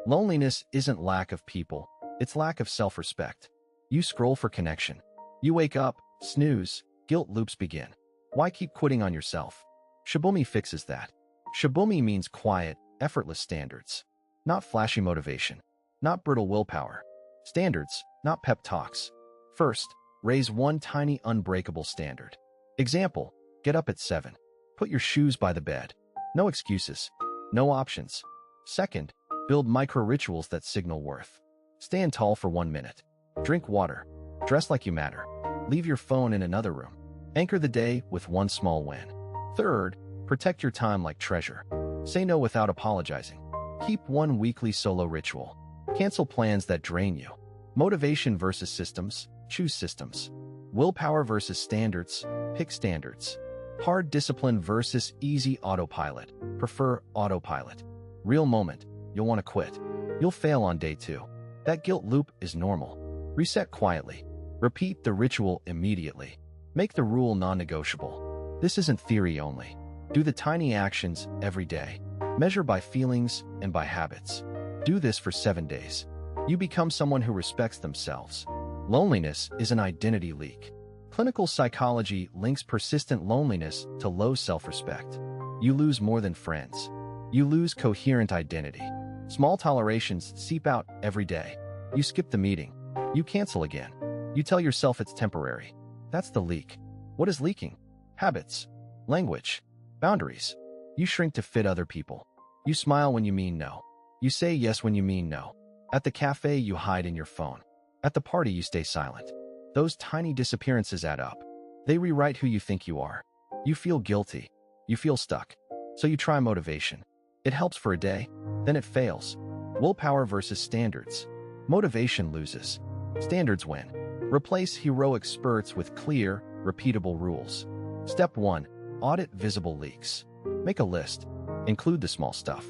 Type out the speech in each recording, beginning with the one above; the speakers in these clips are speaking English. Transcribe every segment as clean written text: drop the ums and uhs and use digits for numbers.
Loneliness isn't lack of people, it's lack of self-respect. You scroll for connection. You wake up, snooze, guilt loops begin. Why keep quitting on yourself? Shibumi fixes that. Shibumi means quiet, effortless standards. Not flashy motivation. Not brittle willpower. Standards, not pep talks. First, raise one tiny unbreakable standard. Example, get up at 7. Put your shoes by the bed. No excuses. No options. Second, build micro-rituals that signal worth. Stand tall for 1 minute. Drink water. Dress like you matter. Leave your phone in another room. Anchor the day with one small win. Third, protect your time like treasure. Say no without apologizing. Keep one weekly solo ritual. Cancel plans that drain you. Motivation versus systems. Choose systems. Willpower versus standards. Pick standards. Hard discipline versus easy autopilot. Prefer autopilot. Real moment. You'll want to quit. You'll fail on day 2. That guilt loop is normal. Reset quietly. Repeat the ritual immediately. Make the rule non-negotiable. This isn't theory only. Do the tiny actions every day. Measure by feelings and by habits. Do this for 7 days. You become someone who respects themselves. Loneliness is an identity leak. Clinical psychology links persistent loneliness to low self-respect. You lose more than friends. You lose coherent identity. Small tolerations seep out every day. You skip the meeting. You cancel again. You tell yourself it's temporary. That's the leak. What is leaking? Habits. Language. Boundaries. You shrink to fit other people. You smile when you mean no. You say yes when you mean no. At the cafe, you hide in your phone. At the party, you stay silent. Those tiny disappearances add up. They rewrite who you think you are. You feel guilty. You feel stuck. So you try motivation. It helps for a day, then it fails. Willpower versus standards. Motivation loses. Standards win. Replace heroic spurts with clear, repeatable rules. Step 1. Audit visible leaks. Make a list. Include the small stuff.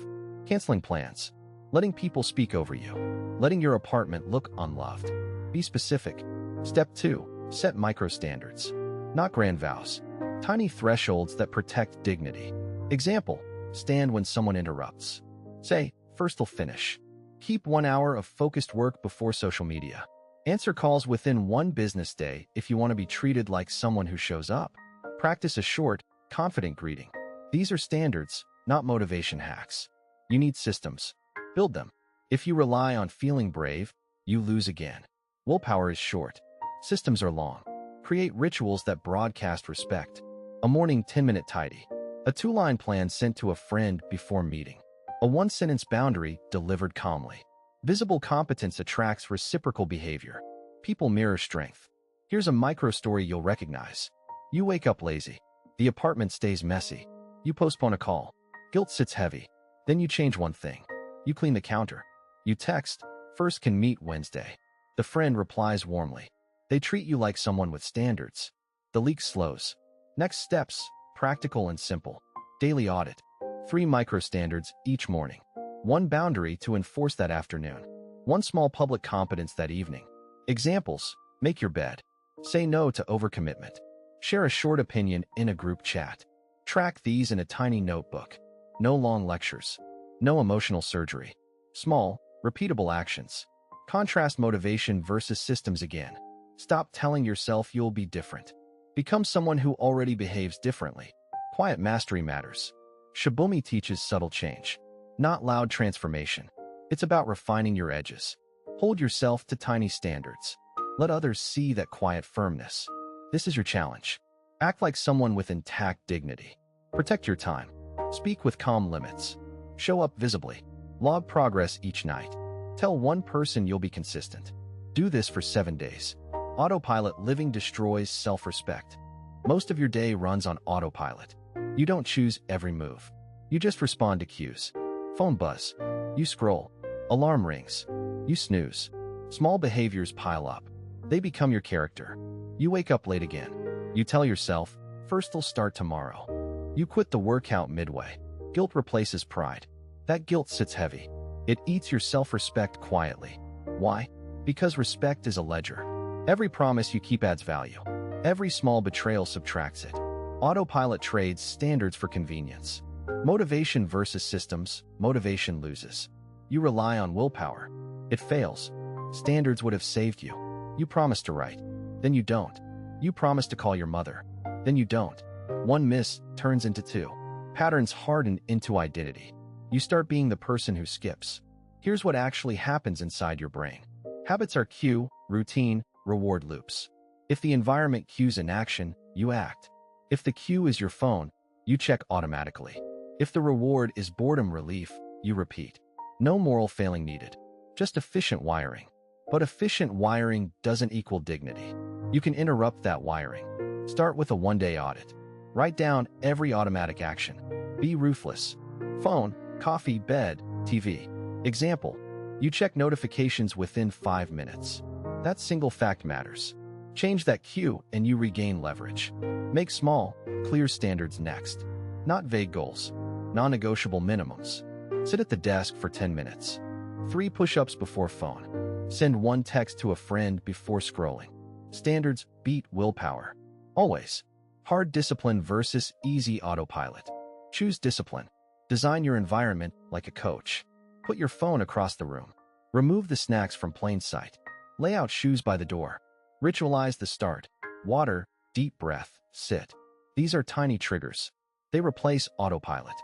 Canceling plans. Letting people speak over you. Letting your apartment look unloved. Be specific. Step 2. Set micro-standards. Not grand vows. Tiny thresholds that protect dignity. Example. Stand when someone interrupts. Say, first I'll finish. Keep 1 hour of focused work before social media. Answer calls within 1 business day if you want to be treated like someone who shows up. Practice a short, confident greeting. These are standards, not motivation hacks. You need systems. Build them. If you rely on feeling brave, you lose again. Willpower is short. Systems are long. Create rituals that broadcast respect. A morning 10-minute tidy. A 2-line plan sent to a friend before meeting. A 1-sentence boundary delivered calmly. Visible competence attracts reciprocal behavior. People mirror strength. Here's a micro-story you'll recognize. You wake up lazy. The apartment stays messy. You postpone a call. Guilt sits heavy. Then you change one thing. You clean the counter. You text, first can meet Wednesday. The friend replies warmly. They treat you like someone with standards. The leak slows. Next steps, practical and simple. Daily audit. 3 micro-standards each morning. 1 boundary to enforce that afternoon. 1 small public competence that evening. Examples. Make your bed. Say no to overcommitment. Share a short opinion in a group chat. Track these in a tiny notebook. No long lectures. No emotional surgery. Small, repeatable actions. Contrast motivation versus systems again. Stop telling yourself you'll be different. Become someone who already behaves differently. Quiet mastery matters. Shibumi teaches subtle change, not loud transformation. It's about refining your edges. Hold yourself to tiny standards. Let others see that quiet firmness. This is your challenge. Act like someone with intact dignity. Protect your time. Speak with calm limits. Show up visibly. Log progress each night. Tell 1 person you'll be consistent. Do this for 7 days. Autopilot living destroys self-respect. Most of your day runs on autopilot. You don't choose every move. You just respond to cues. Phone buzz. You scroll. Alarm rings. You snooze. Small behaviors pile up. They become your character. You wake up late again. You tell yourself, first I'll start tomorrow. You quit the workout midway. Guilt replaces pride. That guilt sits heavy. It eats your self-respect quietly. Why? Because respect is a ledger. Every promise you keep adds value. Every small betrayal subtracts it. Autopilot trades standards for convenience. Motivation versus systems, motivation loses. You rely on willpower. It fails. Standards would have saved you. You promise to write. Then you don't. You promise to call your mother. Then you don't. One miss turns into two. Patterns harden into identity. You start being the person who skips. Here's what actually happens inside your brain. Habits are cue, routine, reward loops. If the environment cues an action, you act. If the cue is your phone, you check automatically. If the reward is boredom relief, you repeat. No moral failing needed. Just efficient wiring. But efficient wiring doesn't equal dignity. You can interrupt that wiring. Start with a one-day audit. Write down every automatic action. Be ruthless. Phone, coffee, bed, TV. Example, you check notifications within 5 minutes. That single fact matters. Change that cue and you regain leverage. Make small, clear standards next. Not vague goals. Non-negotiable minimums. Sit at the desk for 10 minutes. 3 push-ups before phone. Send 1 text to a friend before scrolling. Standards beat willpower. Always. Hard discipline versus easy autopilot. Choose discipline. Design your environment like a coach. Put your phone across the room. Remove the snacks from plain sight. Lay out shoes by the door. Ritualize the start. Water, deep breath, sit. These are tiny triggers. They replace autopilot.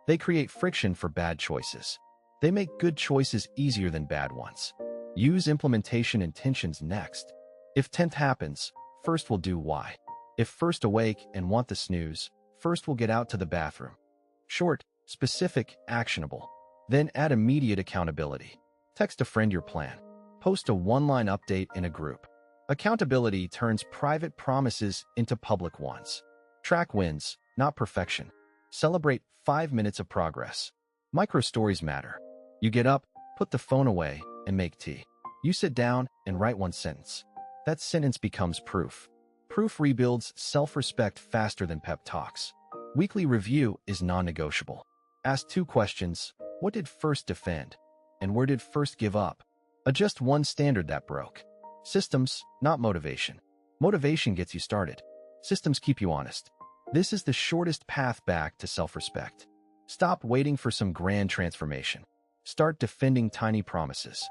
They create friction for bad choices. They make good choices easier than bad ones. Use implementation intentions next. If 10th happens, first we'll do why. If first awake and want the snooze, first we'll get out to the bathroom. Short, specific, actionable. Then add immediate accountability. Text a friend your plan. Post a one-line update in a group. Accountability turns private promises into public ones. Track wins, not perfection. Celebrate 5 minutes of progress. Micro stories matter. You get up, put the phone away, and make tea. You sit down and write 1 sentence. That sentence becomes proof. Proof rebuilds self-respect faster than pep talks. Weekly review is non-negotiable. Ask 2 questions. What did first defend? And where did first give up? Adjust 1 standard that broke. Systems, not motivation. Motivation gets you started. Systems keep you honest. This is the shortest path back to self-respect. Stop waiting for some grand transformation. Start defending tiny promises.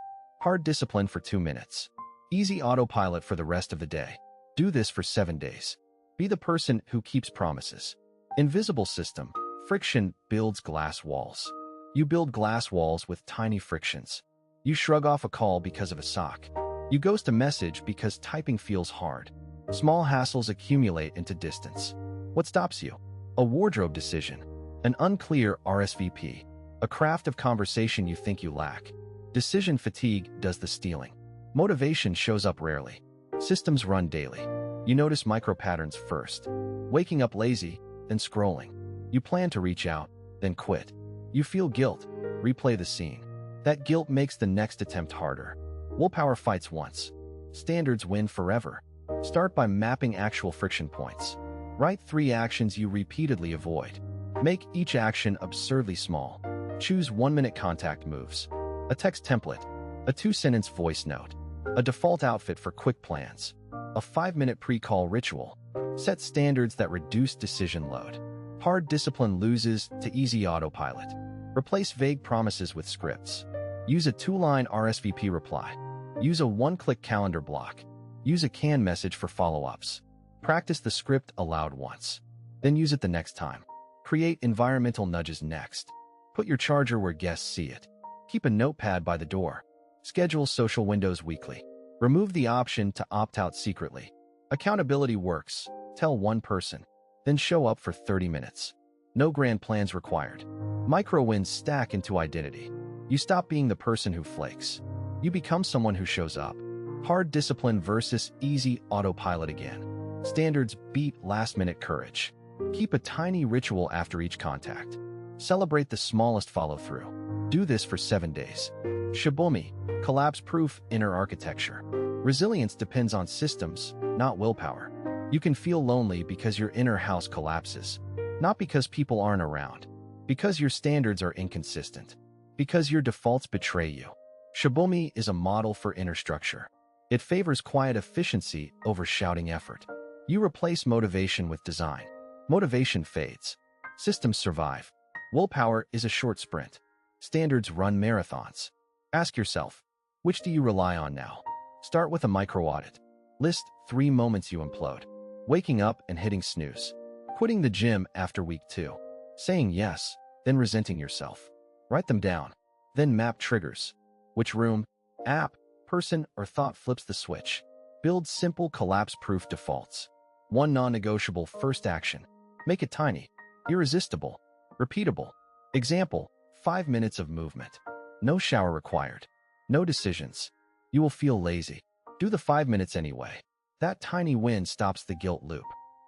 Hard discipline for 2 minutes. Easy autopilot for the rest of the day. Do this for 7 days. Be the person who keeps promises. Invisible system. Friction builds glass walls. You build glass walls with tiny frictions. You shrug off a call because of a sock. You ghost a message because typing feels hard. Small hassles accumulate into distance. What stops you? A wardrobe decision. An unclear RSVP. A craft of conversation you think you lack. Decision fatigue does the stealing. Motivation shows up rarely. Systems run daily. You notice micro patterns first. Waking up lazy, then scrolling. You plan to reach out, then quit. You feel guilt. Replay the scene. That guilt makes the next attempt harder. Willpower fights once. Standards win forever. Start by mapping actual friction points. Write 3 actions you repeatedly avoid. Make each action absurdly small. Choose 1-minute contact moves. A text template. A 2-sentence voice note. A default outfit for quick plans. A 5-minute pre-call ritual. Set standards that reduce decision load. Hard discipline loses to easy autopilot. Replace vague promises with scripts. Use a 2-line RSVP reply. Use a 1-click calendar block. Use a canned message for follow-ups. Practice the script aloud once. Then use it the next time. Create environmental nudges next. Put your charger where guests see it. Keep a notepad by the door. Schedule social windows weekly. Remove the option to opt out secretly. Accountability works. Tell 1 person. Then show up for 30 minutes. No grand plans required. Micro wins stack into identity. You stop being the person who flakes. You become someone who shows up. Hard discipline versus easy autopilot again. Standards beat last-minute courage. Keep a tiny ritual after each contact. Celebrate the smallest follow-through. Do this for 7 days. Shibumi, collapse-proof inner architecture. Resilience depends on systems, not willpower. You can feel lonely because your inner house collapses. Not because people aren't around. Because your standards are inconsistent. Because your defaults betray you. Shibumi is a model for inner structure. It favors quiet efficiency over shouting effort. You replace motivation with design. Motivation fades. Systems survive. Willpower is a short sprint. Standards run marathons. Ask yourself, which do you rely on now? Start with a micro audit. List 3 moments you implode. Waking up and hitting snooze. Quitting the gym after week 2. Saying yes, then resenting yourself. Write them down. Then map triggers. Which room, app, person, or thought flips the switch? Build simple collapse-proof defaults. 1 non-negotiable first action. Make it tiny, irresistible, repeatable. Example, 5 minutes of movement. No shower required. No decisions. You will feel lazy. Do the 5 minutes anyway. That tiny win stops the guilt loop.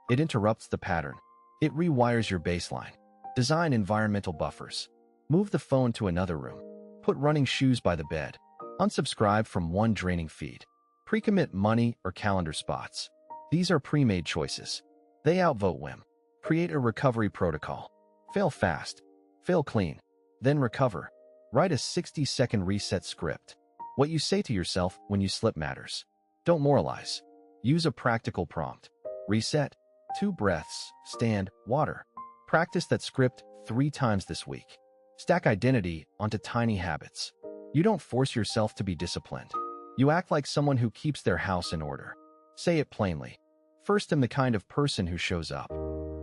It interrupts the pattern. It rewires your baseline. Design environmental buffers. Move the phone to another room. Put running shoes by the bed. Unsubscribe from one draining feed. Pre-commit money or calendar spots. These are pre-made choices. They outvote whim. Create a recovery protocol. Fail fast. Fail clean. Then recover. Write a 60-second reset script. What you say to yourself when you slip matters. Don't moralize. Use a practical prompt. Reset. 2 breaths. Stand. Water. Practice that script 3 times this week. Stack identity onto tiny habits. You don't force yourself to be disciplined. You act like someone who keeps their house in order. Say it plainly. First, I'm the kind of person who shows up.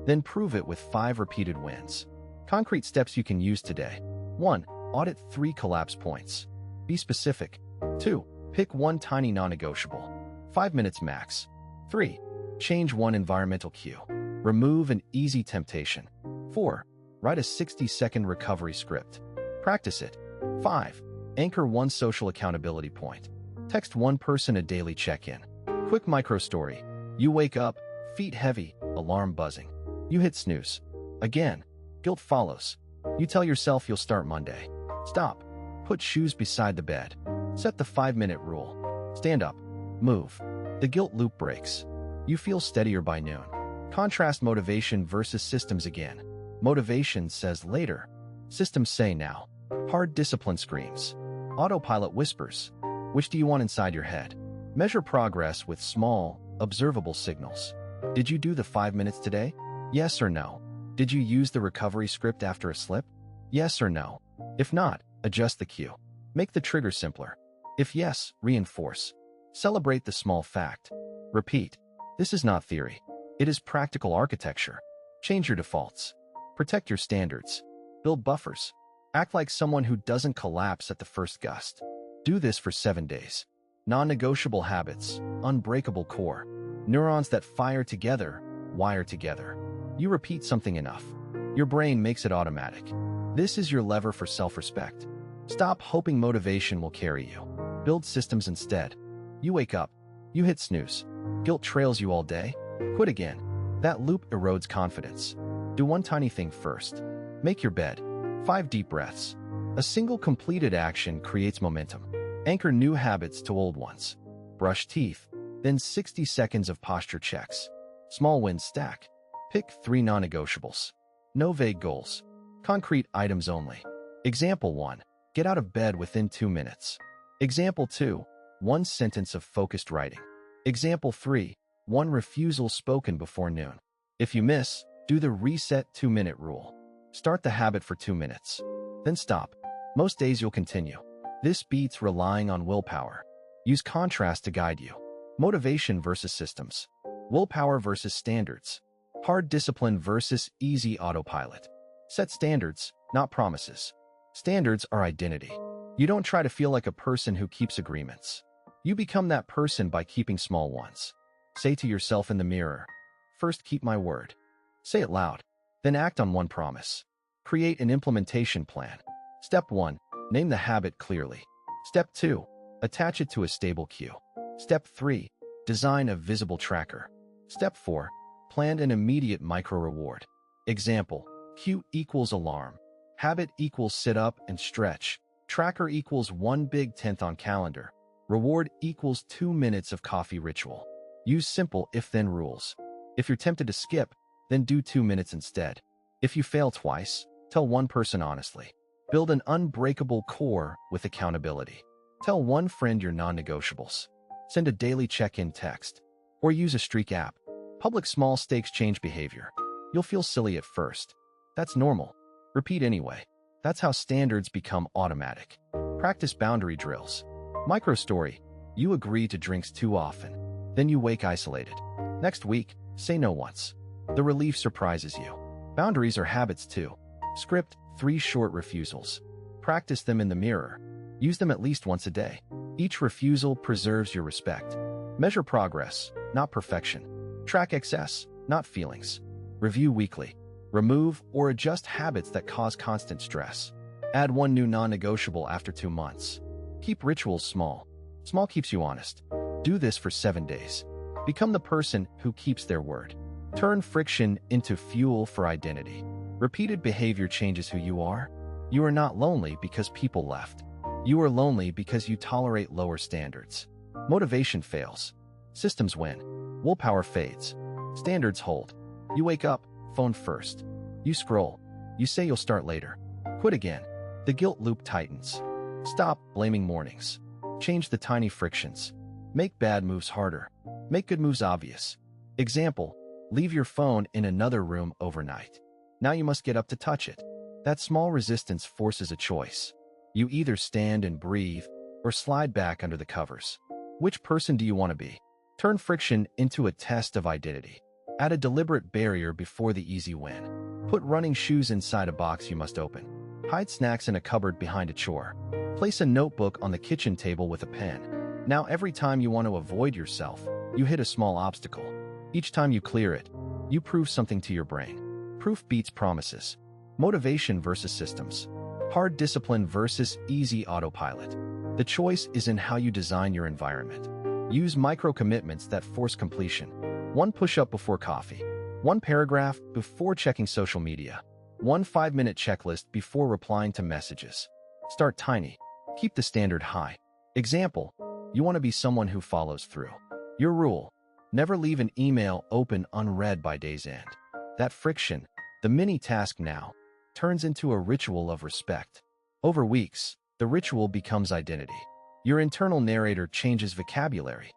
Then prove it with 5 repeated wins. Concrete steps you can use today. 1. Audit 3 collapse points. Be specific. 2. Pick 1 tiny non-negotiable. 5 minutes max. 3. Change 1 environmental cue. Remove an easy temptation. 4. Write a 60-second recovery script. Practice it. 5. Anchor 1 social accountability point. Text 1 person a daily check-in. Quick micro story. You wake up, feet heavy, alarm buzzing. You hit snooze. Again. Guilt follows. You tell yourself you'll start Monday. Stop. Put shoes beside the bed. Set the 5-minute rule. Stand up. Move. The guilt loop breaks. You feel steadier by noon. Contrast motivation versus systems again. Motivation says later. Systems say now. Hard discipline screams. Autopilot whispers. Which do you want inside your head? Measure progress with small, observable signals. Did you do the 5 minutes today? Yes or no? Did you use the recovery script after a slip? Yes or no? If not, adjust the cue. Make the trigger simpler. If yes, reinforce. Celebrate the small fact. Repeat. This is not theory. It is practical architecture. Change your defaults. Protect your standards. Build buffers. Act like someone who doesn't collapse at the first gust. Do this for 7 days. Non-negotiable habits, unbreakable core. Neurons that fire together, wire together. You repeat something enough. Your brain makes it automatic. This is your lever for self-respect. Stop hoping motivation will carry you. Build systems instead. You wake up. You hit snooze. Guilt trails you all day. Quit again. That loop erodes confidence. Do 1 tiny thing first. Make your bed. 5 deep breaths. A single completed action creates momentum. Anchor new habits to old ones. Brush teeth. Then 60 seconds of posture checks. Small wins stack. Pick 3 non-negotiables. No vague goals. Concrete items only. Example 1. Get out of bed within 2 minutes. Example 2. 1 sentence of focused writing. Example 3. 1 refusal spoken before noon. If you miss, do the reset 2-minute rule. Start the habit for 2 minutes. Then stop. Most days you'll continue. This beats relying on willpower. Use contrast to guide you. Motivation versus systems. Willpower versus standards. Hard discipline versus easy autopilot. Set standards, not promises. Standards are identity. You don't try to feel like a person who keeps agreements. You become that person by keeping small ones. Say to yourself in the mirror, first keep my word. Say it loud. Then act on 1 promise. Create an implementation plan. Step 1. Name the habit clearly. Step 2. Attach it to a stable cue. Step 3. Design a visible tracker. Step 4. Plan an immediate micro-reward. Example, cue equals alarm. Habit equals sit-up and stretch. Tracker equals 1 big 10th on calendar. Reward equals 2 minutes of coffee ritual. Use simple if-then rules. If you're tempted to skip, then do 2 minutes instead. If you fail twice, tell 1 person honestly. Build an unbreakable core with accountability. Tell 1 friend your non-negotiables. Send a daily check-in text. Or use a streak app. Public small stakes change behavior. You'll feel silly at first. That's normal. Repeat anyway. That's how standards become automatic. Practice boundary drills. Micro story. You agree to drinks too often. Then you wake isolated. Next week, say no once. The relief surprises you. Boundaries are habits too. Script 3 short refusals. Practice them in the mirror. Use them at least once a day. Each refusal preserves your respect. Measure progress, not perfection. Track excess, not feelings. Review weekly. Remove or adjust habits that cause constant stress. Add one new non-negotiable after 2 months. Keep rituals small. Small keeps you honest. Do this for 7 days. Become the person who keeps their word. Turn friction into fuel for identity. Repeated behavior changes who you are. You are not lonely because people left. You are lonely because you tolerate lower standards. Motivation fails. Systems win. Willpower fades. Standards hold. You wake up, phone first. You scroll. You say you'll start later. Quit again. The guilt loop tightens. Stop blaming mornings. Change the tiny frictions. Make bad moves harder. Make good moves obvious. Example, leave your phone in another room overnight. Now you must get up to touch it. That small resistance forces a choice. You either stand and breathe or slide back under the covers. Which person do you want to be? Turn friction into a test of identity. Add a deliberate barrier before the easy win. Put running shoes inside a box you must open. Hide snacks in a cupboard behind a chore. Place a notebook on the kitchen table with a pen. Now every time you want to avoid yourself, you hit a small obstacle. Each time you clear it, you prove something to your brain. Proof beats promises. Motivation versus systems. Hard discipline versus easy autopilot. The choice is in how you design your environment. Use micro-commitments that force completion. 1 push-up before coffee. 1 paragraph before checking social media. 1 5-minute checklist before replying to messages. Start tiny. Keep the standard high. Example, you want to be someone who follows through. Your rule, never leave an email open unread by day's end. That friction, the mini task now, turns into a ritual of respect. Over weeks, the ritual becomes identity. Your internal narrator changes vocabulary.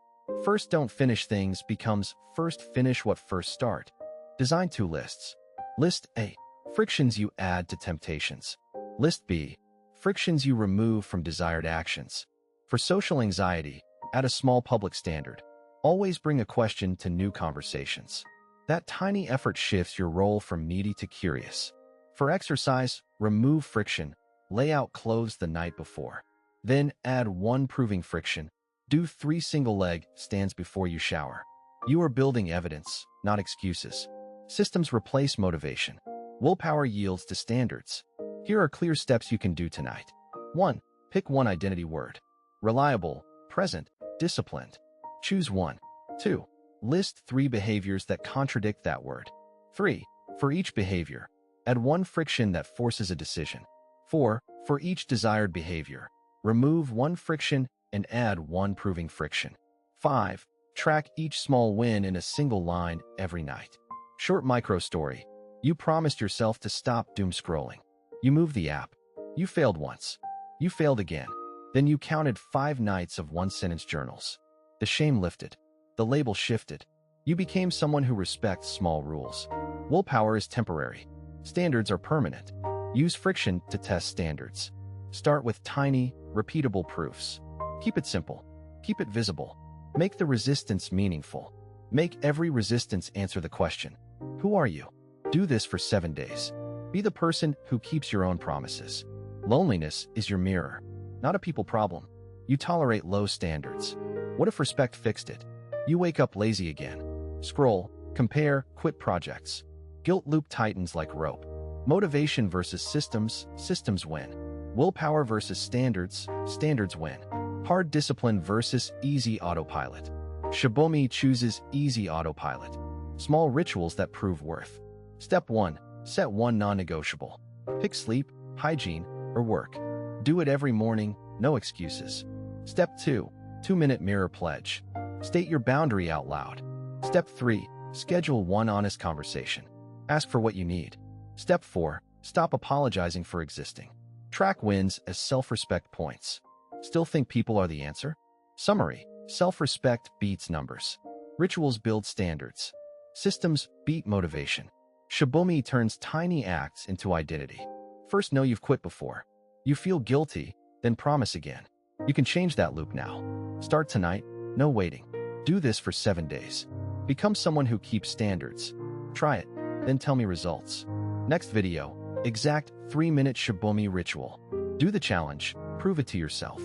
First don't finish things becomes first finish what first start. Design 2 lists. List A, frictions you add to temptations. List B, frictions you remove from desired actions. For social anxiety, add a small public standard. Always bring a question to new conversations. That tiny effort shifts your role from needy to curious. For exercise, remove friction. Lay out clothes the night before. Then add 1 proving friction. Do 3 single leg stands before you shower. You are building evidence, not excuses. Systems replace motivation. Willpower yields to standards. Here are clear steps you can do tonight. 1. Pick 1 identity word. Reliable, present, disciplined. Choose 1. 2. List 3 behaviors that contradict that word. 3. For each behavior, add 1 friction that forces a decision. 4. For each desired behavior, remove 1 friction and add 1 proving friction. 5. Track each small win in a single line every night. Short micro story. You promised yourself to stop doom scrolling. You moved the app. You failed once. You failed again. Then you counted 5 nights of 1-sentence journals. The shame lifted. The label shifted. You became someone who respects small rules. Willpower is temporary. Standards are permanent. Use friction to test standards. Start with tiny, repeatable proofs. Keep it simple. Keep it visible. Make the resistance meaningful. Make every resistance answer the question, who are you? Do this for 7 days. Be the person who keeps your own promises. Loneliness is your mirror, not a people problem. You tolerate low standards. What if respect fixed it? You wake up lazy again. Scroll, compare, quit projects. Guilt loop tightens like rope. Motivation versus systems, systems win. Willpower versus standards, standards win. Hard discipline versus easy autopilot. Shibumi chooses easy autopilot. Small rituals that prove worth. Step 1. Set 1 non-negotiable. Pick sleep, hygiene, or work. Do it every morning, no excuses. Step 2. 2-minute mirror pledge. State your boundary out loud. Step 3. Schedule 1 honest conversation. Ask for what you need. Step 4. Stop apologizing for existing. Track wins as self-respect points. Still think people are the answer? Summary. Self-respect beats numbers. Rituals build standards. Systems beat motivation. Shibumi turns tiny acts into identity. First, know you've quit before. You feel guilty, then promise again. You can change that loop now. Start tonight, no waiting. Do this for 7 days. Become someone who keeps standards. Try it, then tell me results. Next video, exact 3-minute Shibumi ritual. Do the challenge, prove it to yourself.